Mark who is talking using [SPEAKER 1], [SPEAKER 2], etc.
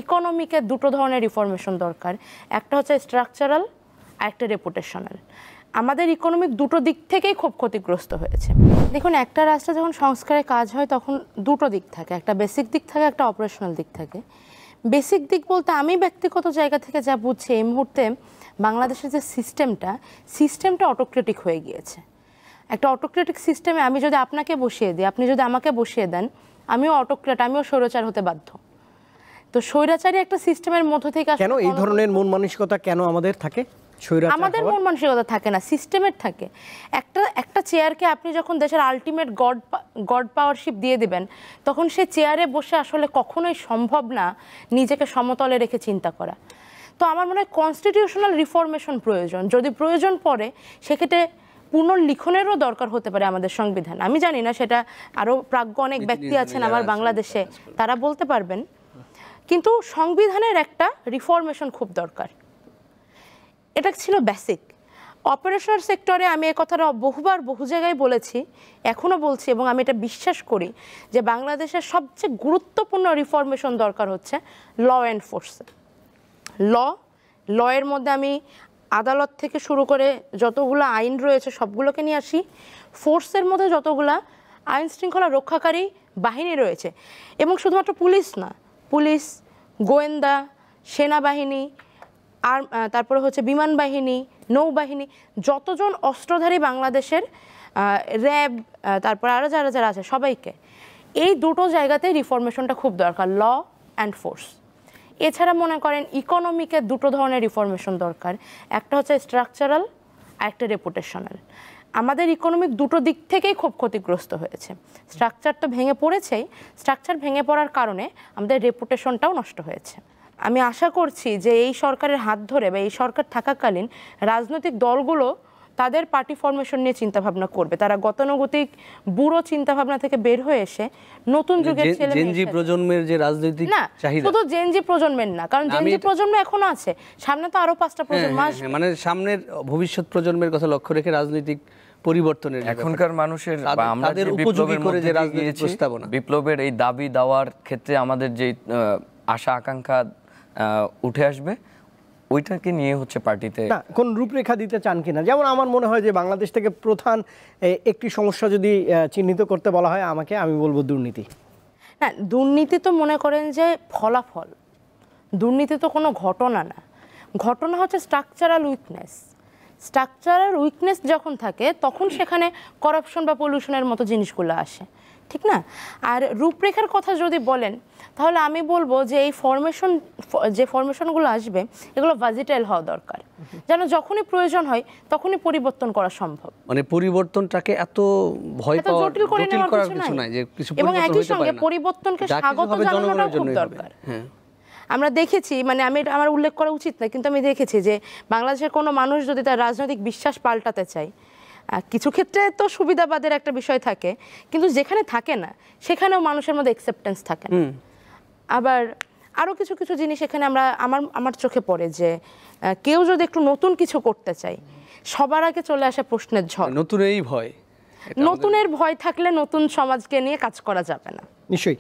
[SPEAKER 1] ইকোনমিকে দুটো ধরনের রিফরমেশন দরকার, একটা হচ্ছে স্ট্রাকচারাল আর একটা রেপুটেশনাল। আমাদের ইকোনমিক দুটো দিক থেকেই খুব ক্ষতিগ্রস্ত হয়েছে। দেখুন, একটা রাষ্ট্রে যখন সংস্কারের কাজ হয় তখন দুটো দিক থাকে, একটা বেসিক দিক থাকে, একটা অপারেশনাল দিক থাকে। বেসিক দিক বলতে আমি ব্যক্তিগত জায়গা থেকে যা বুঝছি, এই মুহূর্তে বাংলাদেশের যে সিস্টেমটা অটোক্রেটিক হয়ে গিয়েছে। একটা অটোক্রেটিক সিস্টেমে আমি যদি আপনাকে বসিয়ে দিই, আপনি যদি আমাকে বসিয়ে দেন, আমিও অটোক্রেট, আমিও স্বৈরাচার হতে বাধ্য। তো স্বৈরাচারী একটা সিস্টেমের মধ্য থেকে
[SPEAKER 2] কেন এই ধরনের মন মানসিকতা কেন আমাদের থাকে?
[SPEAKER 1] আমাদের মন মানসিকতা থাকে না, সিস্টেমের থাকে। একটা চেয়ারকে আপনি যখন দেশের আলটিমেট গড পাওয়ারশিপ দিয়ে দিবেন, তখন সে চেয়ারে বসে আসলে কখনোই সম্ভব না নিজেকে সমতলে রেখে চিন্তা করা। তো আমার মনে হয় কনস্টিটিউশনাল রিফরমেশন প্রয়োজন। যদি প্রয়োজন পড়ে সেক্ষেত্রে পুনর্লিখনেরও দরকার হতে পারে আমাদের সংবিধান। আমি জানি না, সেটা আরও প্রাজ্ঞ অনেক ব্যক্তি আছেন আমার বাংলাদেশে, তারা বলতে পারবেন। কিন্তু সংবিধানের একটা রিফরমেশন খুব দরকার। এটা ছিল বেসিক। অপারেশনাল সেক্টরে আমি এই কথাটা বহুবার বহু জায়গায় বলেছি, এখনও বলছি, এবং আমি এটা বিশ্বাস করি যে বাংলাদেশের সবচেয়ে গুরুত্বপূর্ণ রিফরমেশন দরকার হচ্ছে ল এনফোর্সে। ল এর মধ্যে আমি আদালত থেকে শুরু করে যতগুলো আইন রয়েছে সবগুলোকে নিয়ে আসি। ফোর্সের মধ্যে যতগুলা আইন শৃঙ্খলা রক্ষাকারী বাহিনী রয়েছে, এবং শুধুমাত্র পুলিশ না, পুলিশ, গোয়েন্দা, সেনাবাহিনী, আর তারপরে হচ্ছে বিমান বাহিনী, নৌবাহিনী, যতজন অস্ত্রধারী বাংলাদেশের, র্যাব, তারপর আরও যারা আছে, সবাইকে এই দুটো জায়গাতে রিফরমেশনটা খুব দরকার, ল অ্যান্ড ফোর্স। এছাড়া মনে করেন ইকোনমিকে দুটো ধরনের রিফরমেশন দরকার, একটা হচ্ছে স্ট্রাকচারাল আর একটা রেপুটেশনাল। আমাদের ইকোনমিক দুটো দিক থেকেই খুব ক্ষতিগ্রস্ত হয়েছে। স্ট্রাকচার তো ভেঙে পড়েছেই, স্ট্রাকচার ভেঙে পড়ার কারণে আমাদের রেপুটেশনটাও নষ্ট হয়েছে। আমি আশা করছি যে এই সরকারের হাত ধরে বা এই সরকার থাকাকালীন রাজনৈতিক দলগুলো তাদের পার্টি ফরমেশন নিয়ে চিন্তাভাবনা করবে। তারা গতানুগতিক বুড়ো চিন্তাভাবনা থেকে বের হয়ে এসে নতুন যুগের ছেলে
[SPEAKER 3] জেনজি প্রজন্মের যে রাজনৈতিক চাহিদা,
[SPEAKER 1] শুধু জেনজি প্রজন্মের না, কারণ জেনজি প্রজন্ম এখনো আছে, সামনে তো আরো 5টা প্রজন্ম আসবে।
[SPEAKER 3] মানে সামনের ভবিষ্যৎ প্রজন্মের কথা লক্ষ্য রেখে রাজনৈতিক পরিবর্তনের
[SPEAKER 4] এখনকার মানুষের
[SPEAKER 3] তাদের উপযোগী করে যে রাজনৈতিক প্রস্তাবনা,
[SPEAKER 4] বিপ্লবের এই দাবি দাওয়ার ক্ষেত্রে আমাদের যে আশা আকাঙ্ক্ষা উঠে আসবে, ওইটাকে নিয়ে হচ্ছে পার্টিতে
[SPEAKER 2] না কোন রূপরেখা দিতে চান কিনা। যেমন আমার মনে হয় যে বাংলাদেশ থেকে প্রধান একটি সমস্যা যদি চিহ্নিত করতে বলা হয় আমাকে, আমি বলবো দুর্নীতি।
[SPEAKER 1] হ্যাঁ, দুর্নীতি তো মনে করেন যে ফলাফল, দুর্নীতি তো কোনো ঘটনা না। ঘটনা হচ্ছে স্ট্রাকচারাল উইকনেস। স্ট্রাকচারাল উইকনেস যখন থাকে তখন সেখানে করাপশন বা পলিউশনের মতো জিনিসগুলো আসে, ঠিক না? আর রূপরেখার কথা যদি বলেন তাহলে আমি বলবো যে এই যে ফরমেশনগুলো আসবে এগুলো ভার্সেটাইল হওয়া দরকার, যেন যখনই প্রয়োজন হয় তখনই পরিবর্তন করা সম্ভব।
[SPEAKER 3] মানে পরিবর্তনটাকে এত ভয় পাওয়ার, জটিল করার কিছু নাই, যে কিছু
[SPEAKER 1] এবং একই সঙ্গে পরিবর্তনকে স্বাগত জানানোটাও খুব দরকার। আমরা দেখেছি, মানে আমার উল্লেখ করা উচিত না, কিন্তু আমি দেখেছি যে বাংলাদেশের কোনো মানুষ যদি তার রাজনৈতিক বিশ্বাস পাল্টাতে চায়, কিছু ক্ষেত্রে তো সুবিধাবাদের একটা বিষয় থাকে, কিন্তু যেখানে থাকে না সেখানেও মানুষের মধ্যে অ্যাকসেপ্টেন্স থাকে না। আবার আরও কিছু কিছু জিনিস এখানে আমার চোখে পড়ে যে কেউ যদি একটু নতুন কিছু করতে চায়, সবার আগে চলে আসে প্রশ্নের ঝড়। নতুনের ভয় থাকলে নতুন সমাজকে নিয়ে কাজ করা যাবে না।
[SPEAKER 2] নিশ্চয়ই।